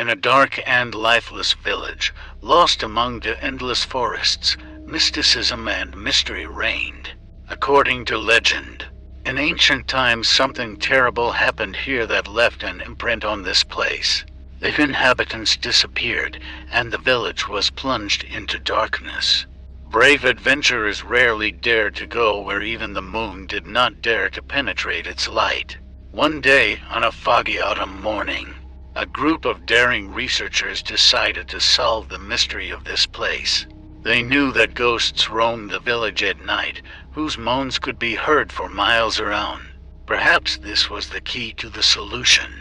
In a dark and lifeless village, lost among the endless forests, mysticism and mystery reigned. According to legend, in ancient times something terrible happened here that left an imprint on this place. The inhabitants disappeared, and the village was plunged into darkness. Brave adventurers rarely dared to go where even the moon did not dare to penetrate its light. One day, on a foggy autumn morning, a group of daring researchers decided to solve the mystery of this place. They knew that ghosts roamed the village at night, whose moans could be heard for miles around. Perhaps this was the key to the solution.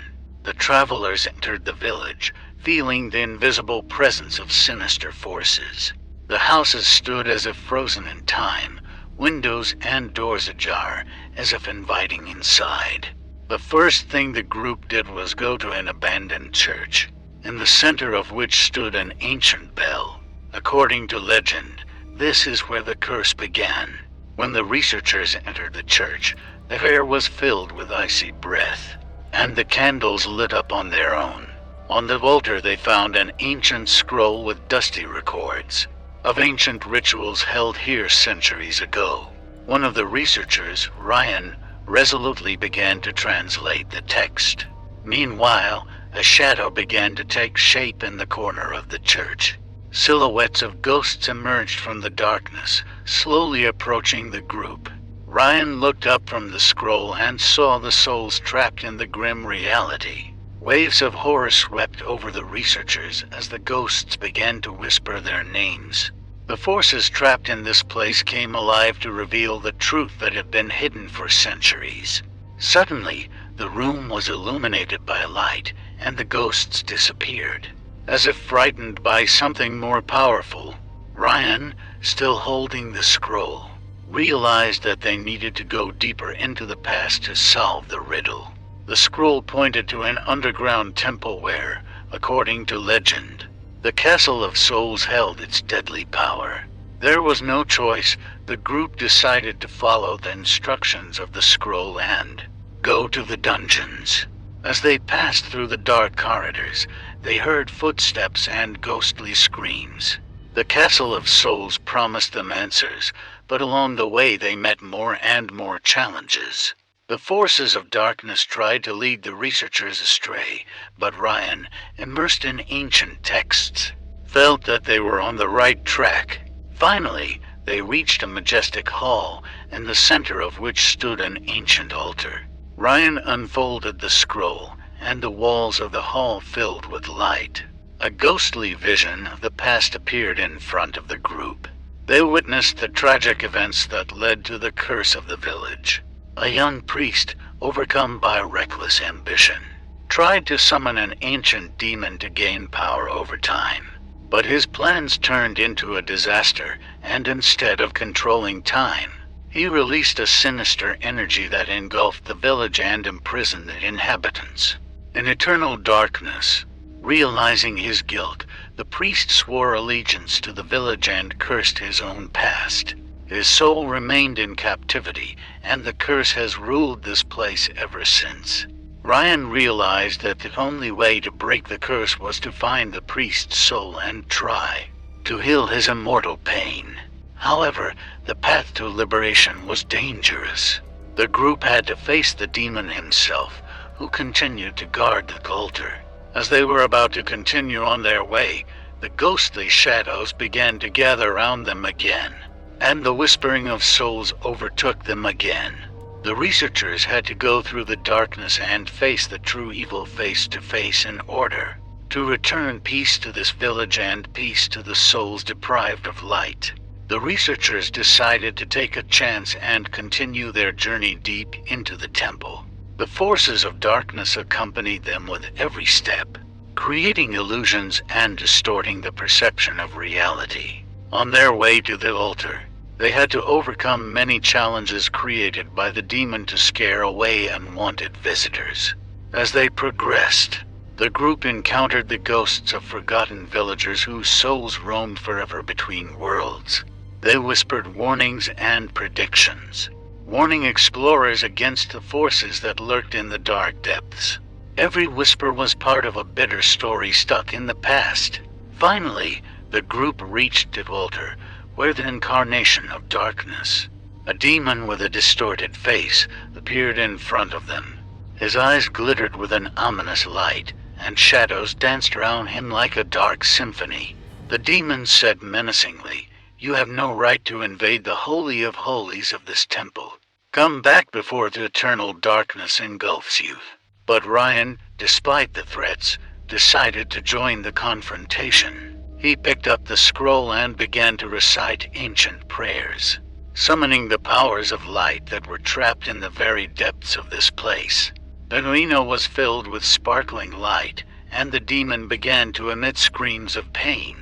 The travelers entered the village, feeling the invisible presence of sinister forces. The houses stood as if frozen in time, windows and doors ajar, as if inviting inside. The first thing the group did was go to an abandoned church, in the center of which stood an ancient bell. According to legend, this is where the curse began. When the researchers entered the church, the air was filled with icy breath, and the candles lit up on their own. On the altar they found an ancient scroll with dusty records of ancient rituals held here centuries ago. One of the researchers, Ryan, resolutely began to translate the text. Meanwhile, a shadow began to take shape in the corner of the church. Silhouettes of ghosts emerged from the darkness, slowly approaching the group. Ryan looked up from the scroll and saw the souls trapped in the grim reality. Waves of horror swept over the researchers as the ghosts began to whisper their names. The forces trapped in this place came alive to reveal the truth that had been hidden for centuries. Suddenly, the room was illuminated by a light, and the ghosts disappeared. As if frightened by something more powerful, Ryan, still holding the scroll, realized that they needed to go deeper into the past to solve the riddle. The scroll pointed to an underground temple where, according to legend, the Castle of Souls held its deadly power. There was no choice. The group decided to follow the instructions of the scroll and go to the dungeons. As they passed through the dark corridors, they heard footsteps and ghostly screams. The Castle of Souls promised them answers, but along the way they met more and more challenges. The forces of darkness tried to lead the researchers astray, but Ryan, immersed in ancient texts, felt that they were on the right track. Finally, they reached a majestic hall, in the center of which stood an ancient altar. Ryan unfolded the scroll, and the walls of the hall filled with light. A ghostly vision of the past appeared in front of the group. They witnessed the tragic events that led to the curse of the village. A young priest, overcome by reckless ambition, tried to summon an ancient demon to gain power over time. But his plans turned into a disaster, and instead of controlling time, he released a sinister energy that engulfed the village and imprisoned the inhabitants. In eternal darkness, realizing his guilt, the priest swore allegiance to the village and cursed his own past. His soul remained in captivity, and the curse has ruled this place ever since. Ryan realized that the only way to break the curse was to find the priest's soul and try to heal his immortal pain. However, the path to liberation was dangerous. The group had to face the demon himself, who continued to guard the altar. As they were about to continue on their way, the ghostly shadows began to gather around them again, and the whispering of souls overtook them again. The researchers had to go through the darkness and face the true evil face to face in order to return peace to this village and peace to the souls deprived of light. The researchers decided to take a chance and continue their journey deep into the temple. The forces of darkness accompanied them with every step, creating illusions and distorting the perception of reality. On their way to the altar, they had to overcome many challenges created by the demon to scare away unwanted visitors. As they progressed, the group encountered the ghosts of forgotten villagers whose souls roamed forever between worlds. They whispered warnings and predictions, warning explorers against the forces that lurked in the dark depths. Every whisper was part of a bitter story stuck in the past. Finally, the group reached the altar, where the incarnation of darkness, a demon with a distorted face, appeared in front of them. His eyes glittered with an ominous light, and shadows danced around him like a dark symphony. The demon said menacingly, "You have no right to invade the Holy of Holies of this temple. Come back before the eternal darkness engulfs you." But Ryan, despite the threats, decided to join the confrontation. He picked up the scroll and began to recite ancient prayers, summoning the powers of light that were trapped in the very depths of this place. The arena was filled with sparkling light, and the demon began to emit screams of pain.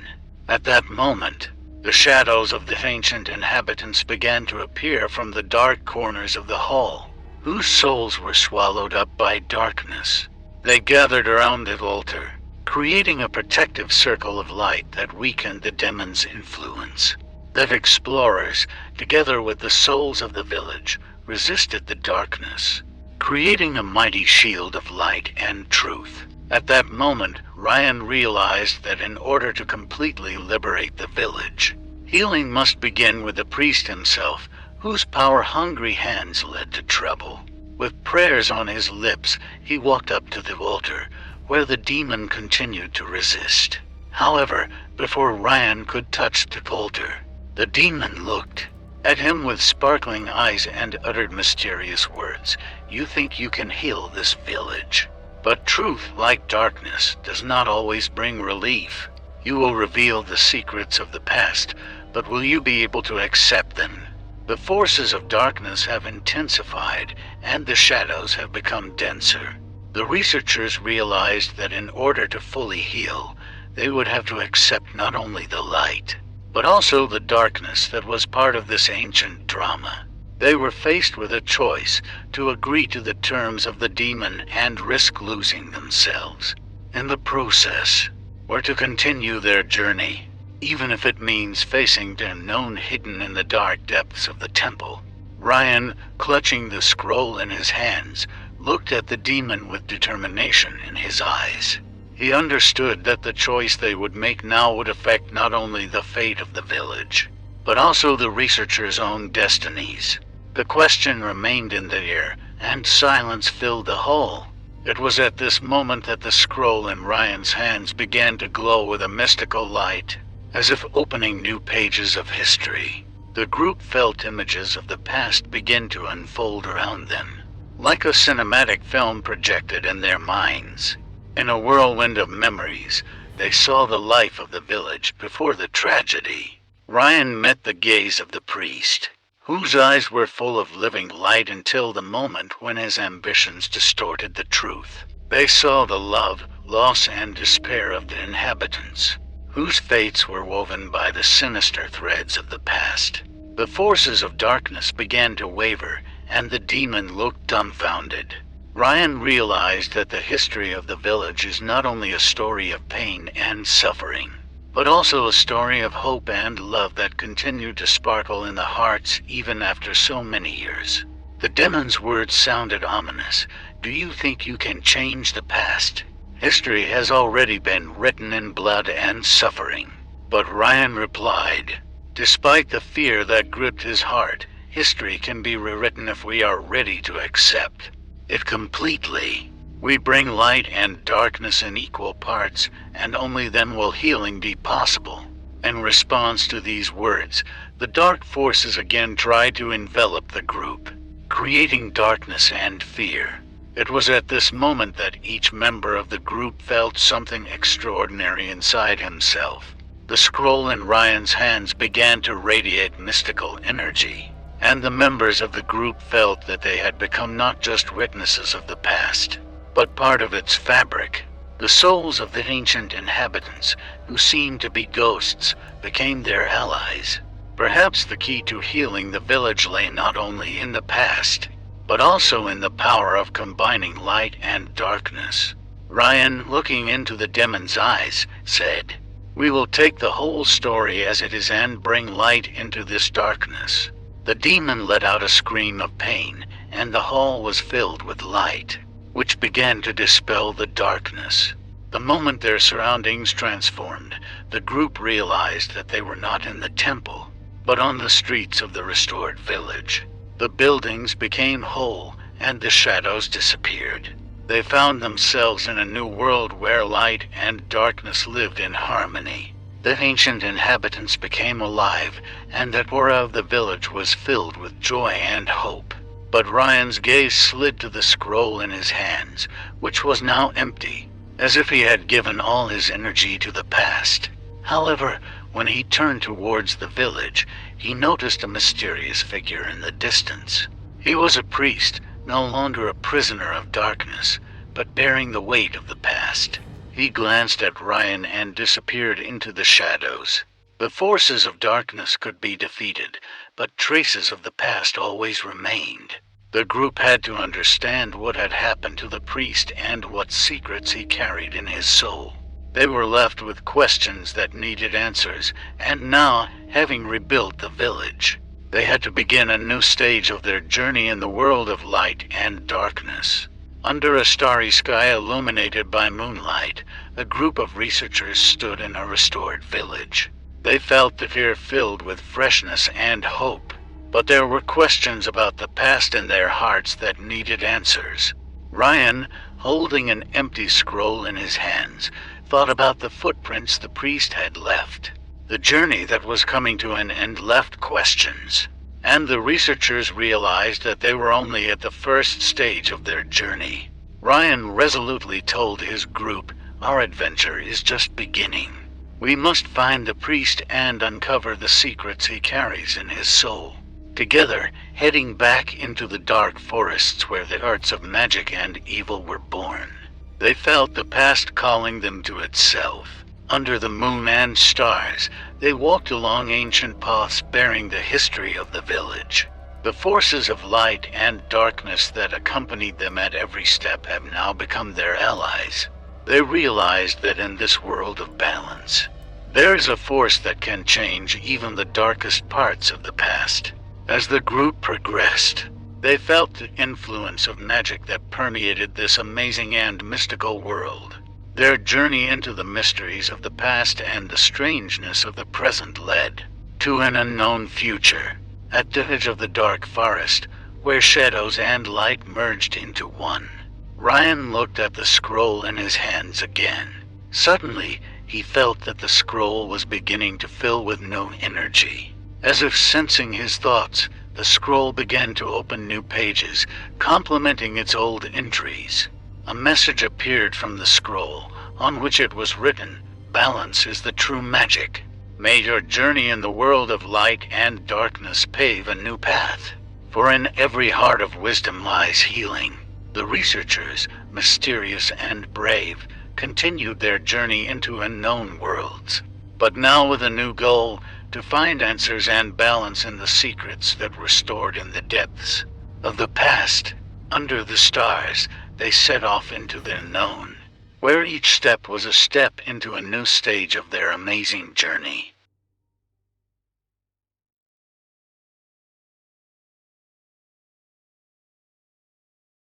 At that moment, the shadows of the ancient inhabitants began to appear from the dark corners of the hall, whose souls were swallowed up by darkness. They gathered around the altar, creating a protective circle of light that weakened the demon's influence. The explorers, together with the souls of the village, resisted the darkness, creating a mighty shield of light and truth. At that moment, Ryan realized that in order to completely liberate the village, healing must begin with the priest himself, whose power-hungry hands led to trouble. With prayers on his lips, he walked up to the altar, where the demon continued to resist. However, before Ryan could touch the altar, the demon looked at him with sparkling eyes and uttered mysterious words. "You think you can heal this village? But truth, like darkness, does not always bring relief. You will reveal the secrets of the past, but will you be able to accept them? The forces of darkness have intensified, and the shadows have become denser." The researchers realized that in order to fully heal, they would have to accept not only the light, but also the darkness that was part of this ancient drama. They were faced with a choice: to agree to the terms of the demon and risk losing themselves in the process, or to continue their journey, even if it means facing the unknown hidden in the dark depths of the temple. Ryan, clutching the scroll in his hands, looked at the demon with determination in his eyes. He understood that the choice they would make now would affect not only the fate of the village, but also the researchers' own destinies. The question remained in the air, and silence filled the hall. It was at this moment that the scroll in Ryan's hands began to glow with a mystical light, as if opening new pages of history. The group felt images of the past begin to unfold around them, like a cinematic film projected in their minds. In a whirlwind of memories, they saw the life of the village before the tragedy. Ryan met the gaze of the priest, whose eyes were full of living light until the moment when his ambitions distorted the truth. They saw the love, loss, and despair of the inhabitants, whose fates were woven by the sinister threads of the past. The forces of darkness began to waver, and the demon looked dumbfounded. Ryan realized that the history of the village is not only a story of pain and suffering, but also a story of hope and love that continued to sparkle in the hearts even after so many years. The demon's words sounded ominous. "Do you think you can change the past? History has already been written in blood and suffering." But Ryan replied, "Despite the fear that gripped his heart, history can be rewritten if we are ready to accept it completely. We bring light and darkness in equal parts, and only then will healing be possible." In response to these words, the dark forces again tried to envelop the group, creating darkness and fear. It was at this moment that each member of the group felt something extraordinary inside himself. The scroll in Ryan's hands began to radiate mystical energy, and the members of the group felt that they had become not just witnesses of the past, but part of its fabric. The souls of the ancient inhabitants, who seemed to be ghosts, became their allies. Perhaps the key to healing the village lay not only in the past, but also in the power of combining light and darkness. Ryan, looking into the demon's eyes, said, "We will take the whole story as it is and bring light into this darkness." The demon let out a scream of pain, and the hall was filled with light. which began to dispel the darkness. The moment their surroundings transformed, the group realized that they were not in the temple, but on the streets of the restored village. The buildings became whole, and the shadows disappeared. They found themselves in a new world where light and darkness lived in harmony. The ancient inhabitants became alive, and the aura of the village was filled with joy and hope. But Ryan's gaze slid to the scroll in his hands, which was now empty, as if he had given all his energy to the past. However, when he turned towards the village, he noticed a mysterious figure in the distance. He was a priest, no longer a prisoner of darkness, but bearing the weight of the past. He glanced at Ryan and disappeared into the shadows. The forces of darkness could be defeated, but traces of the past always remained. The group had to understand what had happened to the priest and what secrets he carried in his soul. They were left with questions that needed answers, and now, having rebuilt the village, they had to begin a new stage of their journey in the world of light and darkness. Under a starry sky illuminated by moonlight, a group of researchers stood in a restored village. They felt the fear filled with freshness and hope, but there were questions about the past in their hearts that needed answers. Ryan, holding an empty scroll in his hands, thought about the footprints the priest had left. The journey that was coming to an end left questions, and the researchers realized that they were only at the first stage of their journey. Ryan resolutely told his group, "Our adventure is just beginning. We must find the priest and uncover the secrets he carries in his soul." Together, heading back into the dark forests where the arts of magic and evil were born. They felt the past calling them to itself. Under the moon and stars, they walked along ancient paths bearing the history of the village. The forces of light and darkness that accompanied them at every step have now become their allies. They realized that in this world of balance, there is a force that can change even the darkest parts of the past. As the group progressed, they felt the influence of magic that permeated this amazing and mystical world. Their journey into the mysteries of the past and the strangeness of the present led to an unknown future. At the edge of the dark forest, where shadows and light merged into one, Ryan looked at the scroll in his hands again. Suddenly, he felt that the scroll was beginning to fill with new energy. As if sensing his thoughts, the scroll began to open new pages, complementing its old entries. A message appeared from the scroll, on which it was written, "Balance is the true magic. May your journey in the world of light and darkness pave a new path. For in every heart of wisdom lies healing." The researchers, mysterious and brave, continued their journey into unknown worlds, but now with a new goal, to find answers and balance in the secrets that were stored in the depths of the past. Under the stars, they set off into the unknown, where each step was a step into a new stage of their amazing journey.